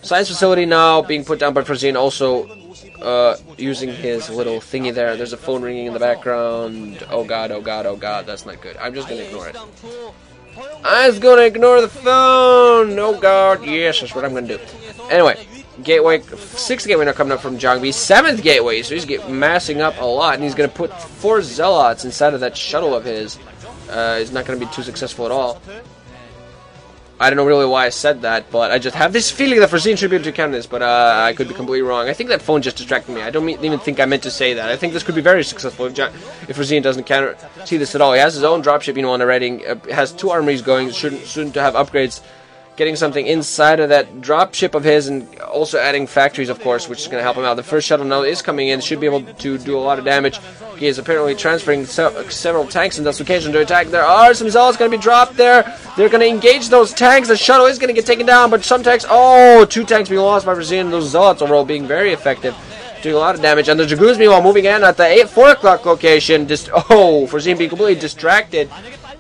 Science facility now being put down by Frozean, also using his little thingy there. There's a phone ringing in the background. Oh god, oh god, oh god, that's not good. I'm just gonna ignore it. I was gonna ignore the phone! Oh god, yes, that's what I'm gonna do. Anyway, gateway, 6th gateway now coming up from JangBi, 7th gateway, so he's massing up a lot, and he's gonna put 4 zealots inside of that shuttle of his. He's not gonna be too successful at all. I don't know really why I said that, but I just have this feeling that Frozean should be able to counter this, but I could be completely wrong. I think that phone just distracted me. I don't even think I meant to say that. I think this could be very successful if Frozean doesn't see this at all. He has his own dropship, on the rating, has 2 armories going, soon to have upgrades, getting something inside of that dropship of his, and also adding factories, of course, which is going to help him out. The first shuttle now is coming in, should be able to do a lot of damage. He is apparently transferring several tanks in this location to attack. There are some zealots going to be dropped there. They're going to engage those tanks. The shuttle is going to get taken down, but some tanks... Oh, 2 tanks being lost by Frozean. Those zealots overall being very effective, doing a lot of damage. And the Dragoons, meanwhile, moving in at the 4 o'clock location. Frozean being completely distracted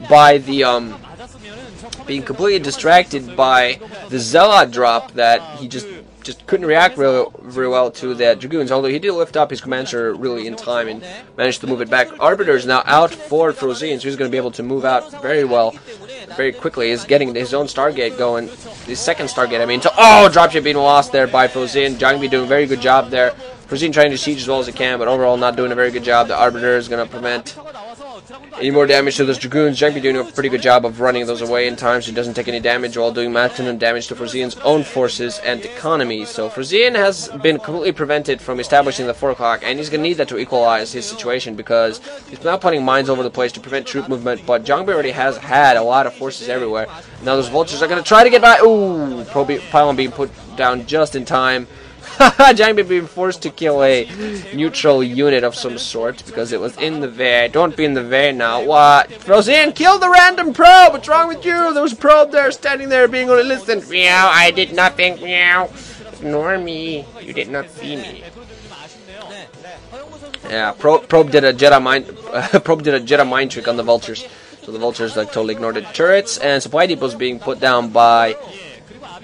by the... being completely distracted by the zealot drop that he just couldn't react very well to the Dragoons, although he did lift up his commander really in time and managed to move it back. Arbiter is now out for Frozean, so he's going to be able to move out very well, very quickly. He's getting his own Stargate going, his second Stargate, I mean. So, dropship being lost there by Frozean. JangBi doing a very good job there. Frozean trying to siege as well as he can, but overall not doing a very good job. The Arbiter is going to prevent any more damage to those Dragoons. JangBi doing a pretty good job of running those away in time so he doesn't take any damage while doing maximum damage to Frozean's own forces and economy. So Frozean has been completely prevented from establishing the 4 o'clock, and he's going to need that to equalize his situation because he's now putting mines over the place to prevent troop movement, but JangBi already has had a lot of forces everywhere. Now those vultures are going to try to get by. Ooh, pylon being put down just in time. JangBi being forced to kill a neutral unit of some sort because it was in the way. Don't be in the way now. What? Frozean, kill the random probe! What's wrong with you? There was a probe there standing there being innocent. Meow, I did nothing. Meow. Ignore me. You did not see me. Yeah, probe did a Jedi mind trick on the vultures. So the vultures totally ignored the turrets, and supply depots being put down by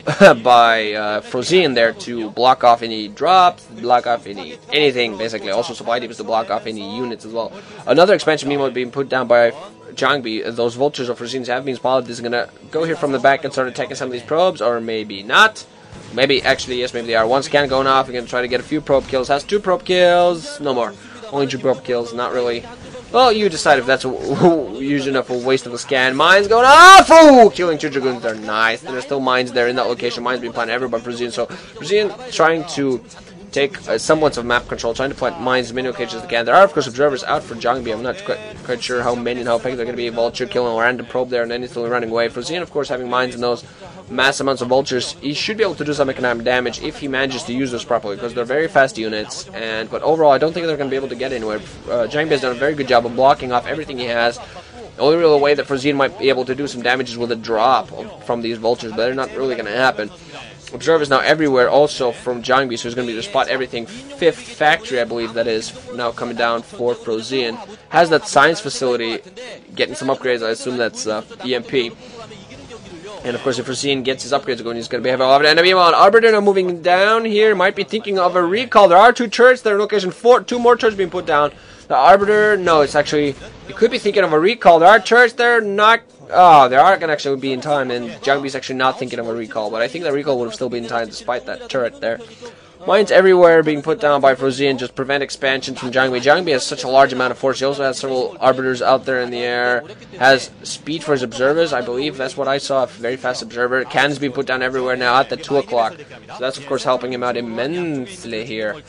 Frozean there to block off any drops, block off anything basically. Also supply depots to block off any units as well. Another expansion meanwhile being put down by JangBi. Those vultures of Frozean's have been spotted. This is gonna go here from the back and start attacking some of these probes, or maybe not. Maybe actually yes, maybe they are. One scan going off. We're gonna try to get a few probe kills. Has 2 probe kills, no more. Only 2 probe kills. Not really. Well, you decide if that's huge enough a waste of a scan. Mines going off! Ooh! Killing 2 Dragoons. They're nice. There's still mines there in that location. Mines being planted everywhere by Frozean. So Frozean trying to take semblance of map control, trying to plant mines as many locations as they can. There are, of course, observers out for JangBi. I'm not quite sure how many and how effective they're going to be. Vulture killing a random probe there and then instantly running away. Frozean, of course, having mines in those mass amounts of vultures, he should be able to do some economic damage if he manages to use those properly, because they're very fast units. But overall, I don't think they're going to be able to get anywhere. JangBi has done a very good job of blocking off everything he has. The only real way that Frozean might be able to do some damage is with a drop from these vultures, but they're not really going to happen. Observers now everywhere also from JangBi, so he's going to be able to spot everything. 5th factory, I believe that is, now coming down for Frozean. Has that science facility getting some upgrades. I assume that's EMP. And of course, if Frozean gets his upgrades going, he's going to be having a lot of enemy. While Arbiter now moving down here, might be thinking of a recall. There are 2 turrets there in location 4. 2 more turrets being put down. The Arbiter, no, it's actually, you could be thinking of a recall. There are turrets there, not, they are going to actually be in time, and JangBi's actually not thinking of a recall, but I think the recall would have still been in time despite that turret there. Mines everywhere being put down by Frozean, just prevent expansion from JangBi. JangBi has such a large amount of force. He also has several Arbiters out there in the air. Has speed for his observers, I believe. That's what I saw, a very fast observer. Cannons being put down everywhere now at the 2 o'clock. So that's, of course, helping him out immensely here.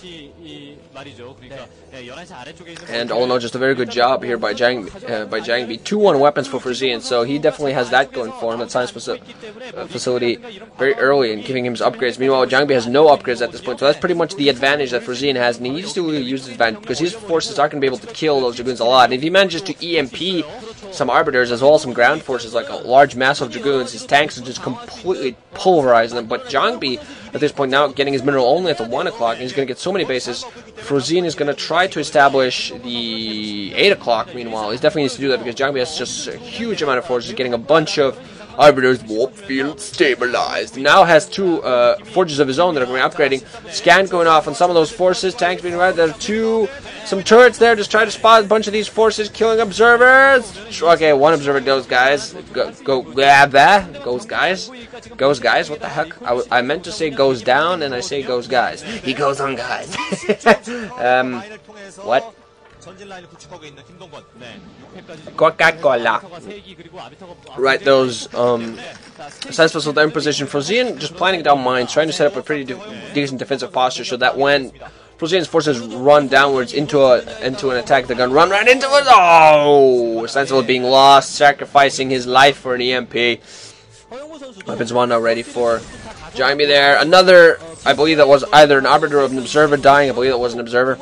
And all in all, just a very good job here by JangBi. 2-1 weapons for Frozean, so he definitely has that going for him. That science facility very early and giving him his upgrades. Meanwhile, JangBi has no upgrades at this point, so that's pretty much the advantage that Frozean has, and he needs to really use his advantage because his forces are going to be able to kill those Dragoons a lot. And if he manages to EMP some Arbiters as well as some ground forces like a large mass of Dragoons, his tanks are just completely pulverizing them. But JangBi, at this point now, getting his mineral only at the 1 o'clock, and he's going to get so many bases. Frozean is going to try to establish the 8 o'clock, meanwhile. He definitely needs to do that because JangBi has just a huge amount of forces, getting a bunch of Arbiter's warp field stabilized. Now has 2 forges of his own that are going to be upgrading. Scan going off on some of those forces. Tanks being right. There's some turrets there. Just try to spot a bunch of these forces killing observers. Okay, 1 observer goes, guys. Goes, guys. Goes, guys. What the heck? I meant to say goes down, and I say goes, guys. He goes on, guys. What? Coca-Cola. Right, those science vessels are in position. Frozean just planning down mines, trying to set up a pretty decent defensive posture so that when Frozean's forces run downwards into an attack, they're gonna run right into it. Oh, Sensible being lost, sacrificing his life for an EMP. Weapons 1 now ready for JangBi there. Another, I believe that was either an Arbiter or an Observer dying. I believe that was an Observer.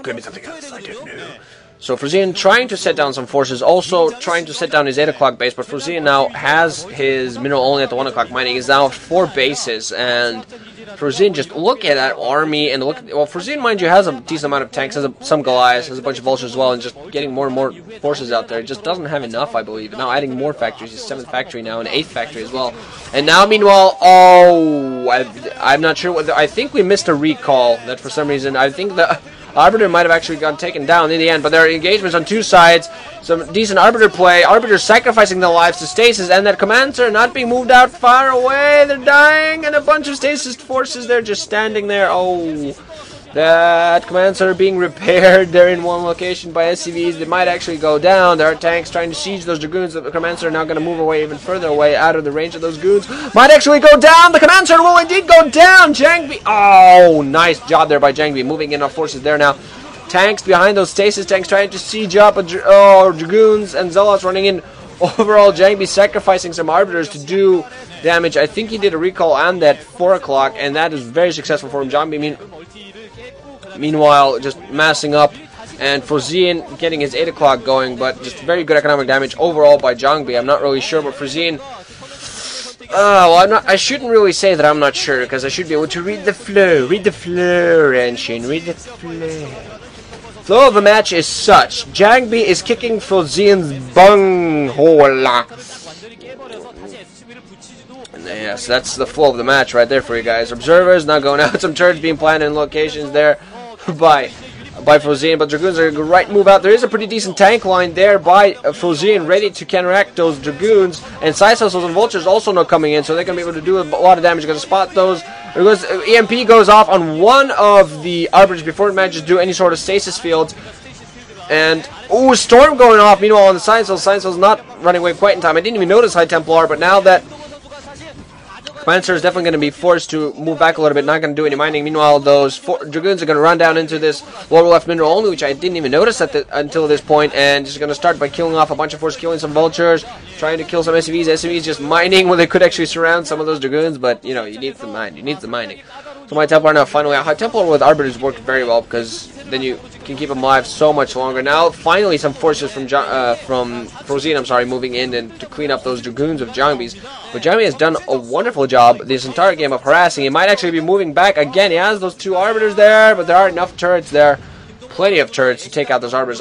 Could be something else, I don't know. So Frozean trying to set down some forces, also trying to set down his 8 o'clock base, but Frozean now has his mineral only at the 1 o'clock mining. He's now 4 bases, and Frozean, just look at that army, and look, well, Frozean, mind you, has a decent amount of tanks, has some Goliaths, has a bunch of vultures as well, and just getting more and more forces out there. It just doesn't have enough, I believe. Now adding more factories, his 7th factory now, and 8th factory as well. And now, meanwhile, oh, I'm not sure what, I think we missed a recall, that for some reason, I think the Arbiter might have actually gotten taken down in the end, but there are engagements on 2 sides. Some decent Arbiter play. Arbiter sacrificing their lives to stasis, and that commands are not being moved out far away. They're dying, and a bunch of stasis forces, they're just standing there. Oh, that commands are being repaired. They're in one location by SCVs. They might actually go down. There are tanks trying to siege those dragoons. The commands are now going to move away even further away out of the range of those goons. Might actually go down. The commands will indeed go down. JangBi. Oh, nice job there by JangBi. Moving in our forces there now. Tanks behind those stasis tanks trying to siege up dragoons and zealots running in. Overall, JangBi sacrificing some Arbiters to do damage. I think he did a recall on that 4 o'clock, and that is very successful for him. JangBi, meanwhile, just massing up, and Frozean getting his 8 o'clock going, but just very good economic damage overall by JangBi. I'm not really sure, but Frozean, well, I shouldn't really say that I'm not sure, because I should be able to read the flow, Renshin, read the flow. Flow of the match is such: JangBi is kicking Frozean's bunghole. Yes, that's the flow of the match right there for you guys. Observers now going out. Some turrets being planted in locations there by Frozean, but Dragoons are going to move out. There is a pretty decent tank line there by Frozean, ready to counteract those Dragoons, and Side Vessels and Vultures also not coming in, so they're going to be able to do a lot of damage. You're going to spot those. EMP goes off on one of the Arbiters before it manages to do any sort of stasis fields. And, ooh, Storm going off. Meanwhile, on the Side Vessels not running away quite in time. I didn't even notice High Templar, but now that Commander is definitely going to be forced to move back a little bit, not going to do any mining. Meanwhile, those Dragoons are going to run down into this lower left mineral only, which I didn't even notice until this point, and just going to start by killing off a bunch of forces, killing some Vultures, trying to kill some SCVs. SCVs just mining when they could actually surround some of those Dragoons, but, you know, you need the mine. You need the mining. So my Templar now finally out. High Templar with Arbiters worked very well, because then you can keep them alive so much longer. Now, finally, some forces from Frozean, moving in and to clean up those Dragoons of JangBi's. But JangBi has done a wonderful job this entire game of harassing. He might actually be moving back again. He has those 2 Arbiters there, but there are enough turrets there. Plenty of turrets to take out those Arbiters.